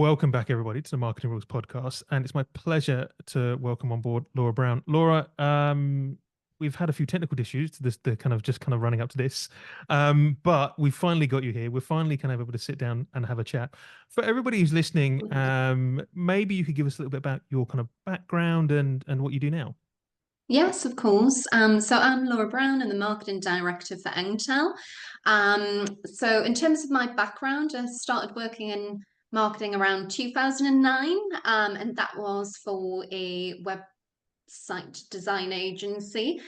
Welcome back, everybody, to the Marketing Rules podcast. And it's my pleasure to welcome on board Laura Brown. Laura, we've had a few technical issues to this, the kind of running up to this. But we finally got you here. We're finally kind of able to sit down and have a chat. For everybody who's listening, maybe you could give us a little bit about your kind of background and what you do now. Yes, of course. So I'm Laura Brown. I'm the marketing director for Engtal. So in terms of my background, I started working in marketing around 2009, and that was for a website design agency.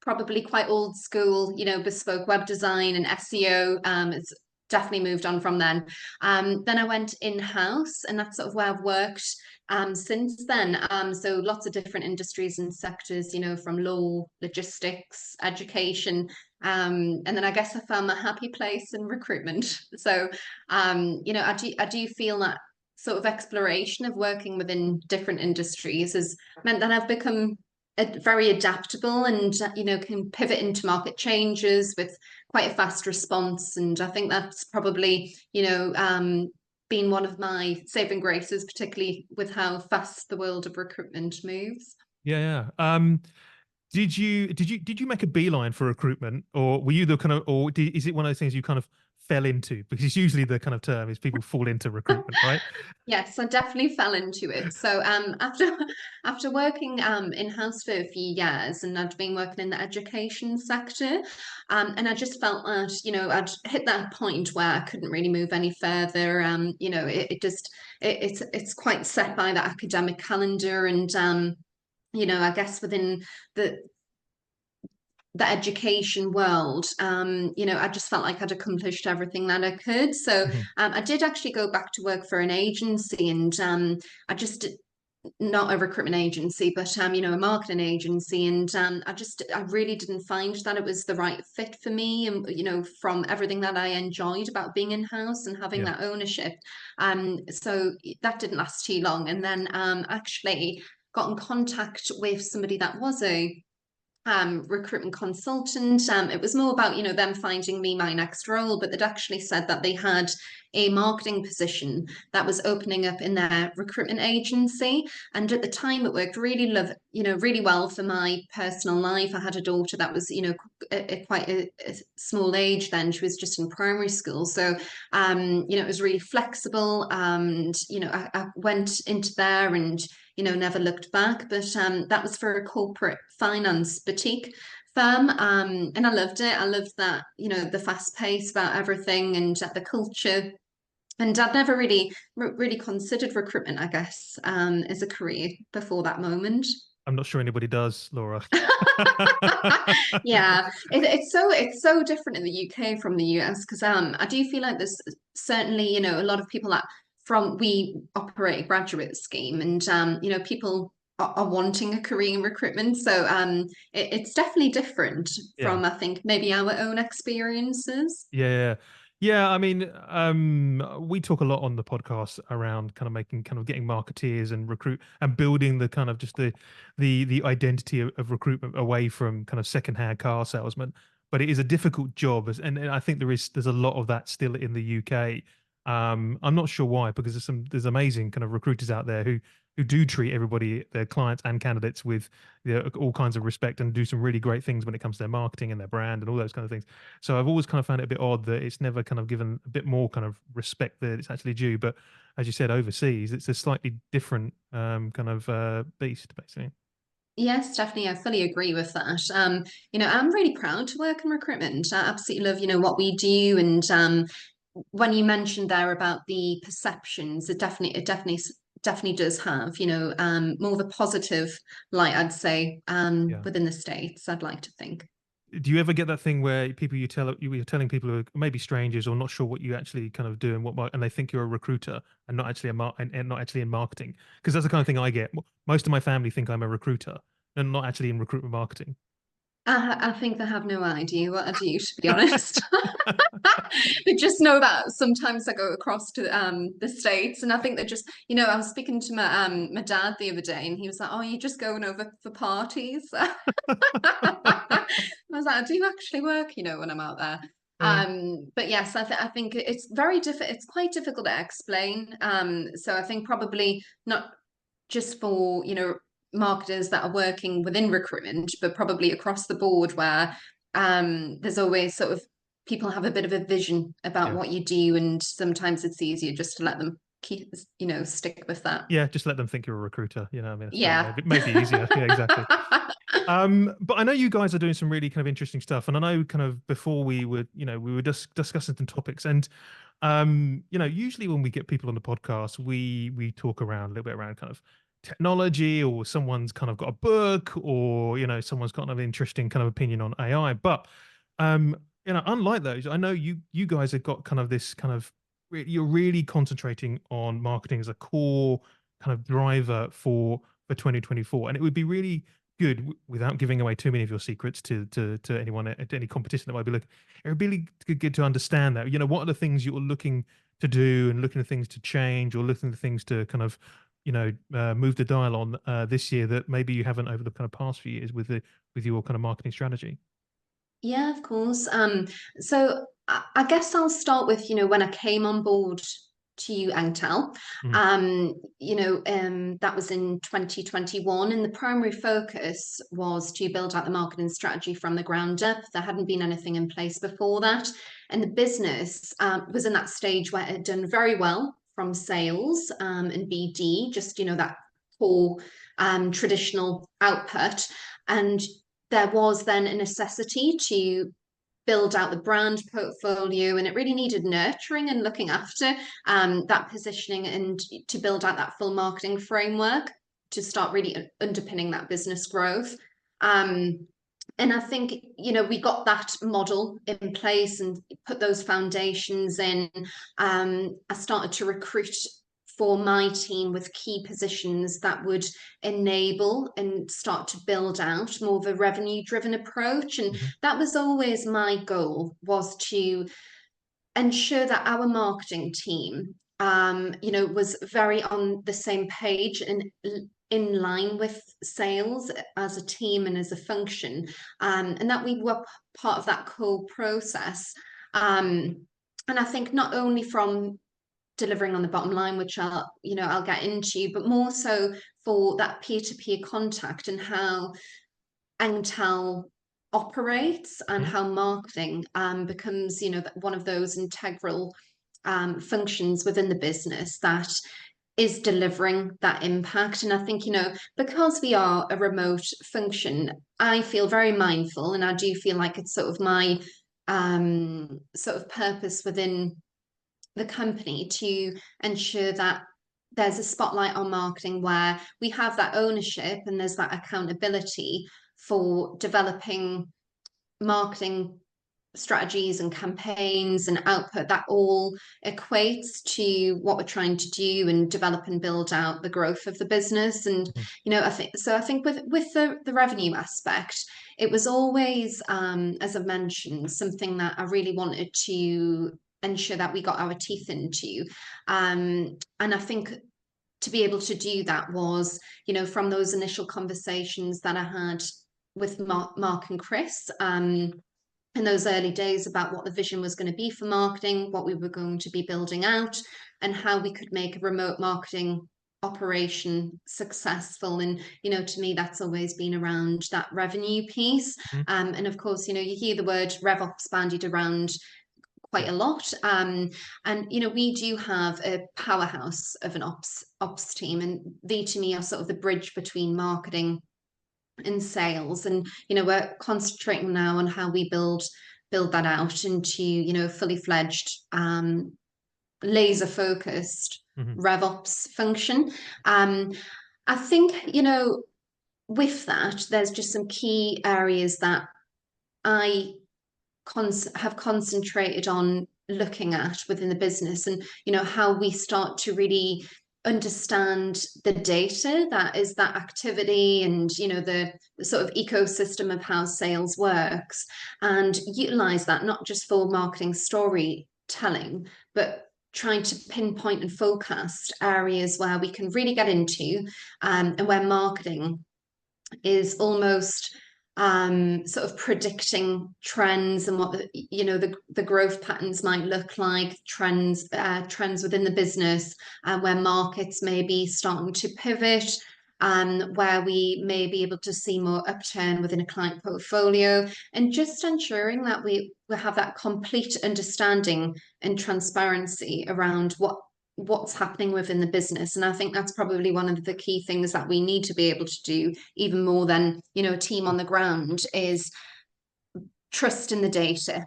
Probably quite old school, bespoke web design and SEO. It's definitely moved on from then. Then I went in-house, and that's sort of where I've worked since then. So lots of different industries and sectors, from law, logistics, education. And then I guess I found my happy place in recruitment. So, I do feel that sort of exploration of working within different industries has meant that I've become very adaptable and can pivot into market changes with quite a fast response. And I think that's probably been one of my saving graces, particularly with how fast the world of recruitment moves. Yeah, yeah. Did you make a beeline for recruitment, or were you the kind of, is it one of those things you kind of fell into? Because it's usually the kind of term is people fall into recruitment, right? Yes, I definitely fell into it. So after working in-house for a few years, and I'd been working in the education sector, and I just felt that, I'd hit that point where I couldn't really move any further. It's quite set by the academic calendar, and I guess within the the education world, I just felt like I'd accomplished everything that I could. So Mhm. I did actually go back to work for an agency, and I just not a recruitment agency, but a marketing agency, and I really didn't find that it was the right fit for me, and from everything that I enjoyed about being in house and having Yeah. that ownership. So that didn't last too long, and then actually got in contact with somebody that was a recruitment consultant. It was more about, them finding me my next role, but they'd actually said that they had a marketing position that was opening up in their recruitment agency. And at the time, it worked really well for my personal life. I had a daughter that was, quite a small age then. She was just in primary school. So, it was really flexible. And, I went into there and never looked back. But that was for a corporate finance boutique firm. And I loved it. I loved that, the fast pace about everything and the culture. And I'd never really considered recruitment, I guess, as a career before that moment. I'm not sure anybody does, Laura. Yeah, it's so different in the UK from the US because I do feel like there's certainly a lot of people that from we operate a graduate scheme, and people are wanting a career in recruitment, so it's definitely different Yeah. from I think maybe our own experiences. Yeah, yeah. I mean, we talk a lot on the podcast around kind of getting marketeers and recruit and building the kind of just the identity of recruitment away from kind of secondhand car salesman. But it is a difficult job, and I think there's a lot of that still in the UK. I'm not sure why, because there's amazing kind of recruiters out there who do treat everybody, their clients and candidates, with all kinds of respect and do some really great things when it comes to their marketing and their brand and all those kind of things. So I've always kind of found it a bit odd that it's never kind of given a bit more kind of respect that it's actually due. But as you said, overseas, it's a slightly different kind of beast, basically. Yes, definitely. I fully agree with that. I'm really proud to work in recruitment. I absolutely love, what we do. And when you mentioned there about the perceptions, it definitely does have, more of a positive light, I'd say, Yeah. within the States, I'd like to think. Do you ever get that thing where you're telling people who are maybe strangers or not sure what you actually kind of do and and they think you're a recruiter and not actually and not actually in marketing? Because that's the kind of thing I get. Most of my family think I'm a recruiter and not actually in recruitment marketing. I think they have no idea what I do, to be honest. They just know that sometimes I go across to the States, and I think they just, I was speaking to my dad the other day, and he was like, "Oh, you're just going over for parties." I was like, "I do actually work, when I'm out there." But yes, I think it's very difficult. It's quite difficult to explain. So I think probably not just for, marketers that are working within recruitment, but probably across the board where there's always sort of people have a bit of a vision about Yeah. what you do, and sometimes it's easier just to let them keep, stick with that. Yeah, just let them think you're a recruiter. I mean, that's probably Yeah. maybe easier. Yeah, exactly. But I know you guys are doing some really kind of interesting stuff, and I know kind of before we were just discussing some topics, and usually when we get people on the podcast, we talk around a little bit around kind of technology, or someone's kind of got a book, or someone's got an interesting kind of opinion on AI. But unlike those, I know you guys have got kind of this kind of you're really concentrating on marketing as a core kind of driver for 2024, and it would be really good without giving away too many of your secrets to anyone at any competition that might be looking. It would be really good to understand that. What are the things you're looking to do, and looking at things to change, or looking at things to kind of move the dial on this year that maybe you haven't over the kind of past few years with your kind of marketing strategy. Yeah, of course. So I guess I'll start with, when I came on board to Engtal, Mhm. that was in 2021, and the primary focus was to build out the marketing strategy from the ground up. There hadn't been anything in place before that, and the business was in that stage where it had done very well from sales and BD, just that core traditional output, and there was then a necessity to build out the brand portfolio, and it really needed nurturing and looking after that positioning, and to build out that full marketing framework to start really underpinning that business growth. And I think, we got that model in place and put those foundations in. I started to recruit for my team with key positions that would enable and start to build out more of a revenue driven approach. And Mhm. that was always my goal, was to ensure that our marketing team was very on the same page and in line with sales as a team and as a function, and that we were part of that core process. And I think not only from delivering on the bottom line, which I'll get into, but more so for that peer-to-peer contact and how Engtal operates, and Mhm. how marketing becomes, one of those integral functions within the business that is delivering that impact. And I think, because we are a remote function, I feel very mindful, and I do feel like it's sort of my sort of purpose within the company to ensure that there's a spotlight on marketing where we have that ownership and there's that accountability for developing marketing strategies and campaigns and output that all equates to what we're trying to do and develop and build out the growth of the business. And Mhm. I think with the revenue aspect, it was always, as I mentioned, something that I really wanted to ensure that we got our teeth into. And I think to be able to do that was, from those initial conversations that I had with Mark and Chris, in those early days, about what the vision was going to be for marketing, what we were going to be building out, and how we could make a remote marketing operation successful. And to me, that's always been around that revenue piece. Mhm. And of course, you hear the word RevOps bandied around quite Yeah. a lot. And we do have a powerhouse of an ops team, and they to me are sort of the bridge between marketing and sales. And we're concentrating now on how we build that out into fully fledged, laser focused Mhm. RevOps function. I think with that, there's just some key areas that I have concentrated on looking at within the business, and how we start to really understand the data that is that activity, and the sort of ecosystem of how sales works, and utilize that not just for marketing storytelling, but trying to pinpoint and forecast areas where we can really get into, and where marketing is almost sort of predicting trends and what the growth patterns might look like, trends within the business, where markets may be starting to pivot, where we may be able to see more upturn within a client portfolio, and just ensuring that we have that complete understanding and transparency around what's happening within the business. And I think that's probably one of the key things that we need to be able to do, even more than, a team on the ground, is trust in the data.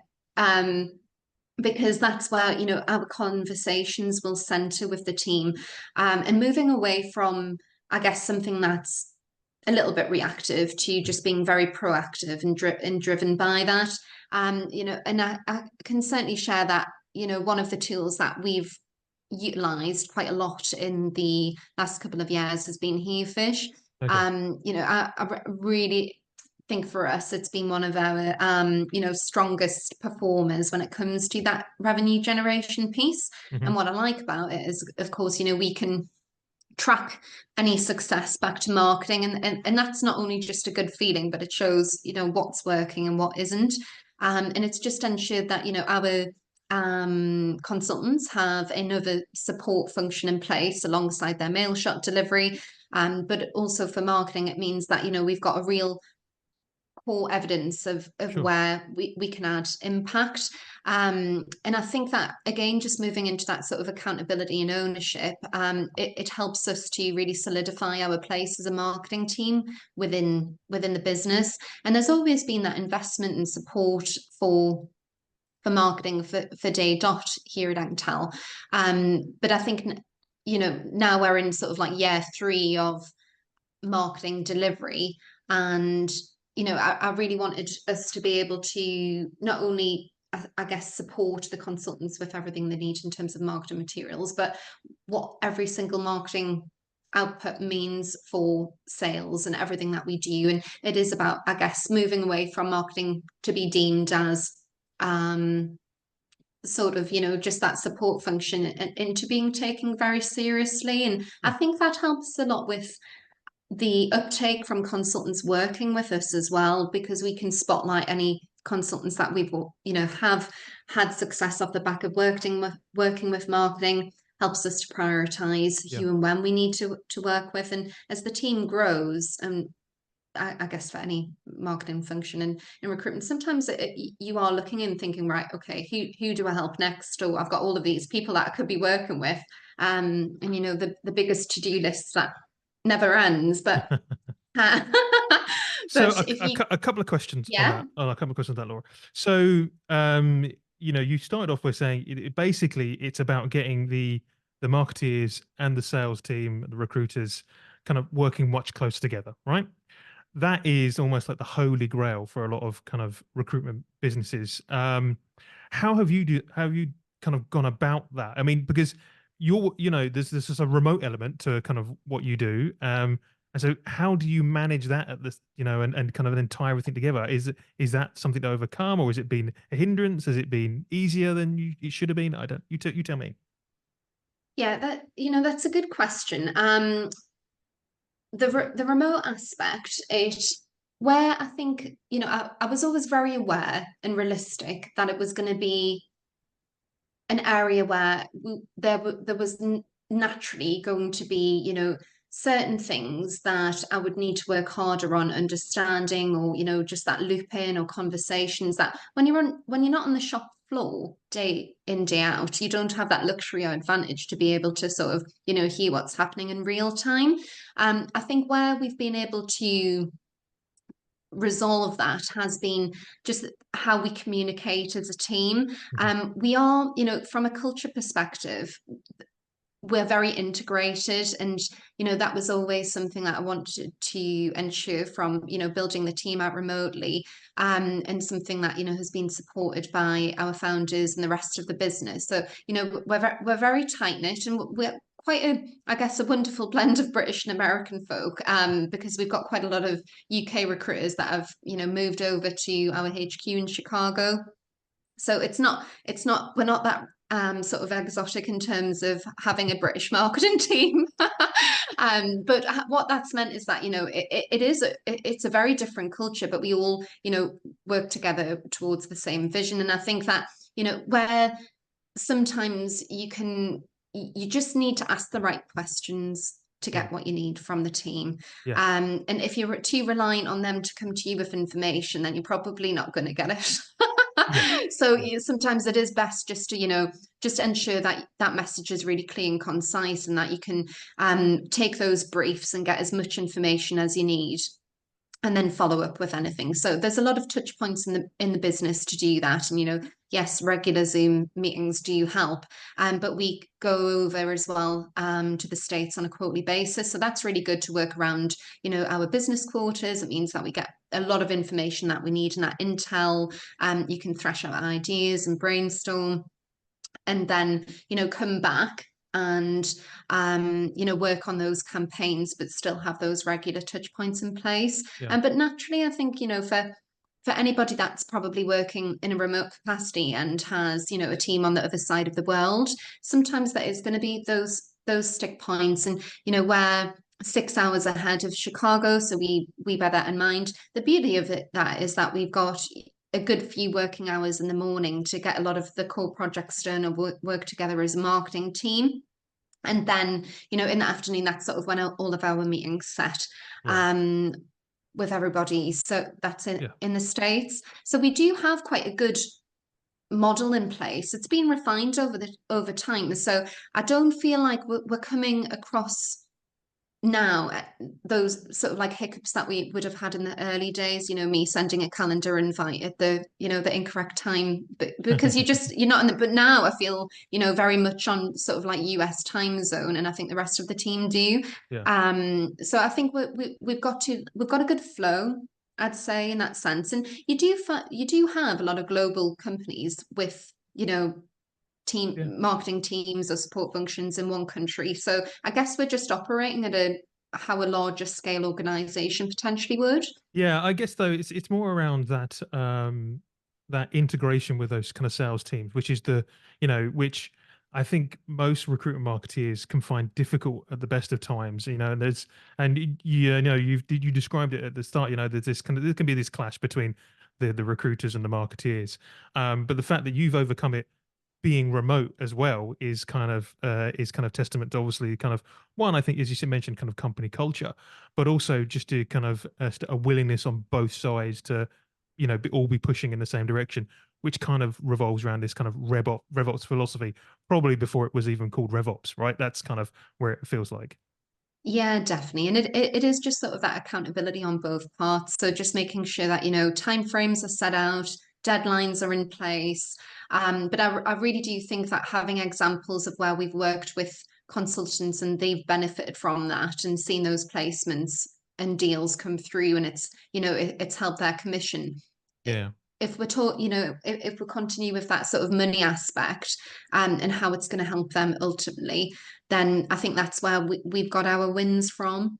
Because that's where, our conversations will center with the team, and moving away from, I guess, something that's a little bit reactive to just being very proactive and driven by that. And I can certainly share that, one of the tools that we've utilized quite a lot in the last couple of years has been Herefish. Okay. I really think for us it's been one of our strongest performers when it comes to that revenue generation piece. Mm-hmm. And what I like about it is, of course, we can track any success back to marketing, and that's not only just a good feeling, but it shows what's working and what isn't. And it's just ensured that our consultants have another support function in place alongside their mail shot delivery. But also for marketing, it means that we've got a real core evidence of Sure. where we can add impact. And I think that, again, just moving into that sort of accountability and ownership, it helps us to really solidify our place as a marketing team within the business. And there's always been that investment and support for marketing for Day Dot here at Engtal. But I think, now we're in sort of like year 3 of marketing delivery, and I really wanted us to be able to not only, I guess, support the consultants with everything they need in terms of marketing materials, but what every single marketing output means for sales and everything that we do. And it is about, I guess, moving away from marketing to be deemed as sort of, just that support function, into being taken very seriously. And I think that helps a lot with the uptake from consultants working with us as well, because we can spotlight any consultants that we've have had success off the back of working with marketing. Helps us to prioritize who and when we need to work with. And as the team grows, I guess for any marketing function and in recruitment, sometimes you are looking and thinking, right, okay, who do I help next? Or I've got all of these people that I could be working with, and the biggest to-do lists that never ends. But so but a couple of questions on yeah, that. Oh, a couple of questions on that, Laura. So you started off with saying basically it's about getting the marketeers and the sales team, the recruiters, kind of working much closer together, right? That is almost like the holy grail for a lot of kind of recruitment businesses. How have you kind of gone about that? I mean, because there's this a remote element to kind of what you do. And so how do you manage that at this, and kind of then tie everything together? Is that something to overcome, or has it been a hindrance? Has it been easier than it should have been? I don't, you tell me. yeah, that's a good question. The remote aspect, where I think, I was always very aware and realistic that it was going to be an area where there was naturally going to be, certain things that I would need to work harder on understanding, or, just that loop in, or conversations that when you're not on the shop floor day in, day out, you don't have that luxury or advantage to be able to sort of, hear what's happening in real time. I think where we've been able to resolve that has been just how we communicate as a team. We are, from a culture perspective, we're very integrated, and that was always something that I wanted to ensure from building the team out remotely, and something that has been supported by our founders and the rest of the business. So we're very tight knit, and we're quite I guess a wonderful blend of British and American folk, because we've got quite a lot of UK recruiters that have moved over to our HQ in Chicago. So we're not that sort of exotic in terms of having a British marketing team. But what that's meant is that, it's a very different culture, but we all, work together towards the same vision. And I think that, where sometimes you just need to ask the right questions to Yeah. get what you need from the team. Yeah. And if you're too reliant on them to come to you with information, then you're probably not going to get Yeah. it. So Yeah. sometimes it is best just to, just ensure that that message is really clear and concise, and that you can take those briefs and get as much information as you need, and then follow up with anything. So there's a lot of touch points in the business to do that. And yes, regular Zoom meetings do help, but we go over as well to the States on a quarterly basis. So that's really good to work around, our business quarters. It means that we get a lot of information that we need in that intel. You can thresh out ideas and brainstorm, and then come back and work on those campaigns, but still have those regular touch points in place. Yeah. But naturally, I think for anybody that's probably working in a remote capacity and has a team on the other side of the world, sometimes that is going to be those stick points. And where 6 hours ahead of Chicago, so we bear that in mind. The beauty of that is that we've got a good few working hours in the morning to get a lot of the core projects done and work together as a marketing team. And then, in the afternoon, that's sort of when all of our meetings set Right. with everybody. So that's Yeah. in the States. So we do have quite a good model in place. It's been refined over time. So I don't feel like we're coming across now those sort of like hiccups that we would have had in the early days, me sending a calendar invite at the incorrect time, but because you're not in the, but now I feel very much on sort of like US time zone, and I think the rest of the team do. Yeah. So I think we've got a good flow, I'd say, in that sense. And you do have a lot of global companies with team Yeah. marketing teams or support functions in one country. So I guess we're just operating at how a larger scale organization potentially would. Yeah, I guess though it's more around that that integration with those kind of sales teams, which is which I think most recruitment marketeers can find difficult at the best of times. And you described it at the start. There can be this clash between the recruiters and the marketeers. But the fact that you've overcome it being remote as well is kind of testament to, obviously, kind of one, I think, as you mentioned, kind of company culture, but also just to kind of a willingness on both sides to all be pushing in the same direction, which kind of revolves around this kind of RevOps philosophy, probably before it was even called RevOps, right? That's kind of where it feels like. Yeah, definitely. And it is just sort of that accountability on both parts. So just making sure that, timeframes are set out, deadlines are in place. But I really do think that having examples of where we've worked with consultants and they've benefited from that and seen those placements and deals come through, and it's helped their commission. Yeah. If we're taught, if we continue with that sort of money aspect, and how it's going to help them ultimately, then I think that's where we've got our wins from.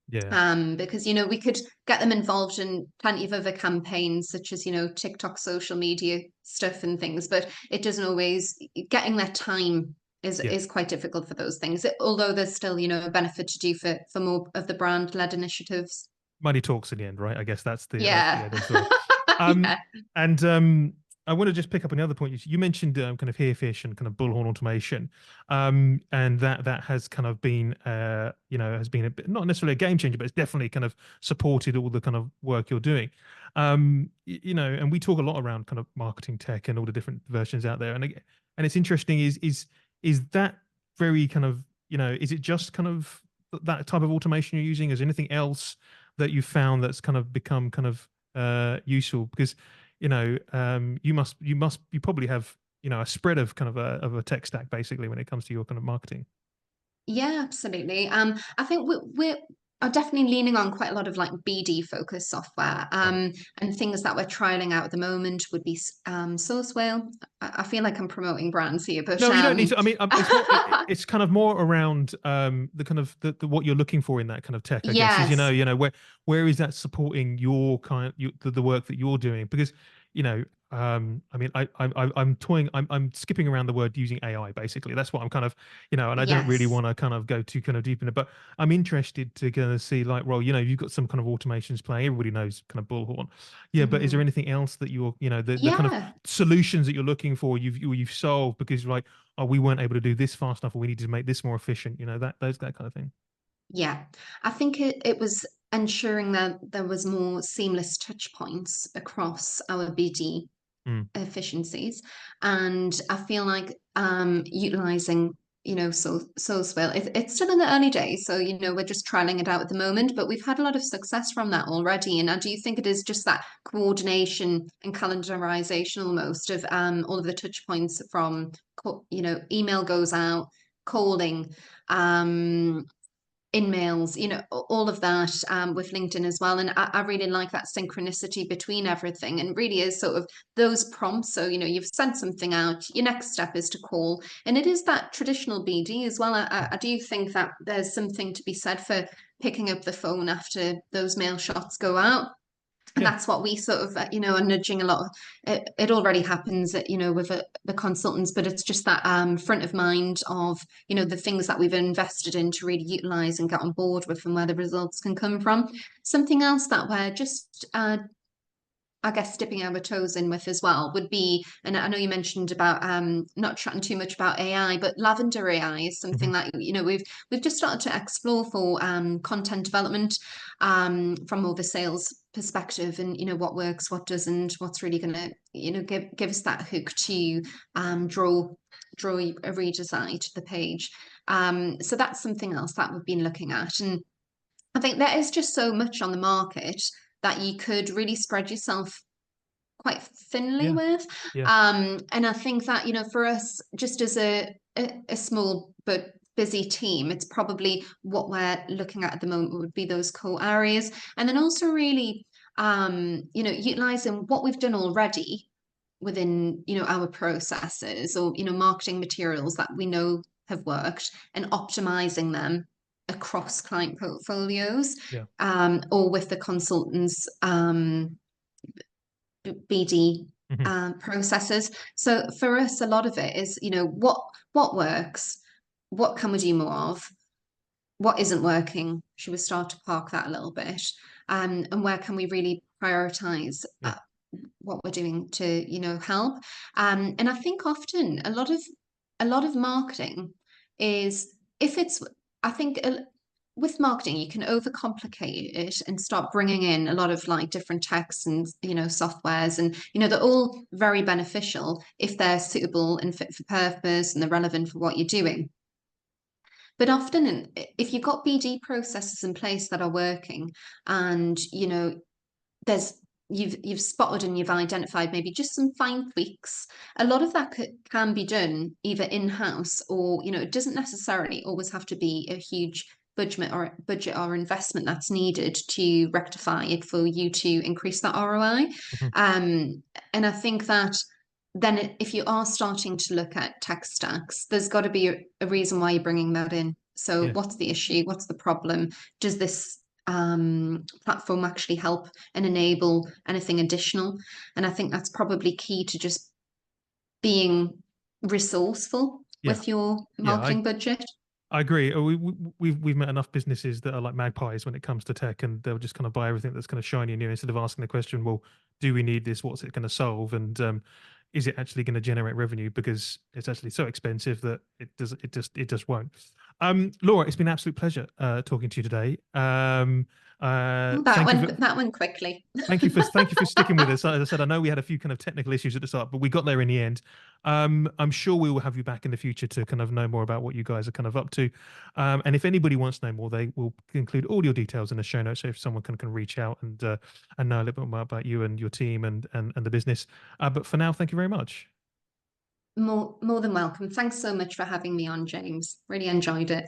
Yeah. Because we could get them involved in plenty of other campaigns, such as TikTok, social media stuff and things, but it doesn't always, getting their time Yeah. is quite difficult for those things. Although there's still a benefit to do for more of the brand led initiatives. Money talks in the end, right? I guess that's the Yeah. end of the story. Yeah. And I want to just pick up on the other point you mentioned, kind of Herefish and kind of bullhorn automation, and that has kind of been has been a bit, not necessarily a game changer, but it's definitely kind of supported all the kind of work you're doing. And we talk a lot around kind of marketing tech and all the different versions out there, and it's interesting, is that very kind of, is it just kind of that type of automation you're using? Is there anything else that you found that's kind of become kind of useful? Because you probably have a spread of kind of a tech stack, basically, when it comes to your kind of marketing. Yeah, absolutely. I think we're are definitely leaning on quite a lot of like BD focused software. Right. And things that we're trialing out at the moment would be Source Whale. I feel like I'm promoting brands here, but No, you don't need to. I mean, it's more. It's kind of more around the kind of the what you're looking for in that kind of tech, I guess. Is yes. where is that supporting your kind the work that you're doing? Because I mean, I'm toying, I'm skipping around the word using AI basically. That's what I'm kind of, and I don't really Yes. want to kind of go too kind of deep in it, but I'm interested to kind of see like, well, you've got some kind of automations playing. Everybody knows kind of bullhorn. Yeah, but is there Mhm. anything else that you're, the kind of Yeah. solutions that you're looking for, you've solved because you're like, oh, we weren't able to do this fast enough, or we need to make this more efficient, that kind of thing. Yeah, I think it was ensuring that there was more seamless touch points across our BD Mm, efficiencies, and I feel like utilizing Soulswell. It's still in the early days, so we're just trialing it out at the moment, but we've had a lot of success from that already. And I do think it is just that coordination and calendarization almost of all of the touch points from email goes out, calling, um in mails, all of that with LinkedIn as well. And I really like that synchronicity between everything, and really is sort of those prompts. So, you've sent something out, your next step is to call. And it is that traditional BD as well. I do think that there's something to be said for picking up the phone after those mail shots go out. And yeah. that's what we sort of are nudging a lot of. It already happens with the consultants, but it's just that front of mind of the things that we've invested in to really utilize and get on board with, and where the results can come from. Something else that we're just I guess dipping our toes in with as well would be, and I know you mentioned about not chatting too much about AI, but Lavender AI is Hmm. something that we've just started to explore for content development from more of a sales perspective, and what works, what doesn't, what's really going to give us that hook to draw a reader's eye to the page. So that's something else that we've been looking at, and I think there is just so much on the market that you could really spread yourself quite thinly Yeah. with. Yeah. And I think that, for us, just as a small but busy team, it's probably what we're looking at the moment would be those core areas. And then also really, utilizing what we've done already within, our processes, or, marketing materials that we know have worked, and optimizing them across client portfolios, Yeah. or with the consultants BD Hmm. processes. So for us, a lot of it is, what works, what can we do more of, what isn't working, should we start to park that a little bit, and where can we really prioritize Yeah. what we're doing to, help. And I think often a lot of marketing is, if it's, I think with marketing, you can overcomplicate it and start bringing in a lot of like different texts and softwares, and they're all very beneficial if they're suitable and fit for purpose and they're relevant for what you're doing. But often, if you've got BD processes in place that are working, and there's you've spotted and you've identified maybe just some fine tweaks, a lot of that can be done either in-house, or it doesn't necessarily always have to be a huge budget or investment that's needed to rectify it for you to increase that ROI. Hmm. And I think that then, if you are starting to look at tech stacks, there's got to be a reason why you're bringing that in. So Yeah. what's the issue, what's the problem, does this platform actually help and enable anything additional? And I think that's probably key to just being resourceful Yeah. with your Yeah. marketing budget. I agree. We've met enough businesses that are like magpies when it comes to tech, and they'll just kind of buy everything that's kind of shiny and new instead of asking the question, well, do we need this? What's it going to solve? And is it actually going to generate revenue? Because it's actually so expensive that it just won't. Laura, it's been an absolute pleasure talking to you today. Oh, that Thank you for went that went quickly. thank you for sticking with us. As I said, I know we had a few kind of technical issues at the start, but we got there in the end. I'm sure we will have you back in the future to kind of know more about what you guys are kind of up to. And if anybody wants to know more, they will include all your details in the show notes, so if someone can reach out and know a little bit more about you and your team and the business. But for now, thank you very much. More than welcome. Thanks so much for having me on, James. Really enjoyed it.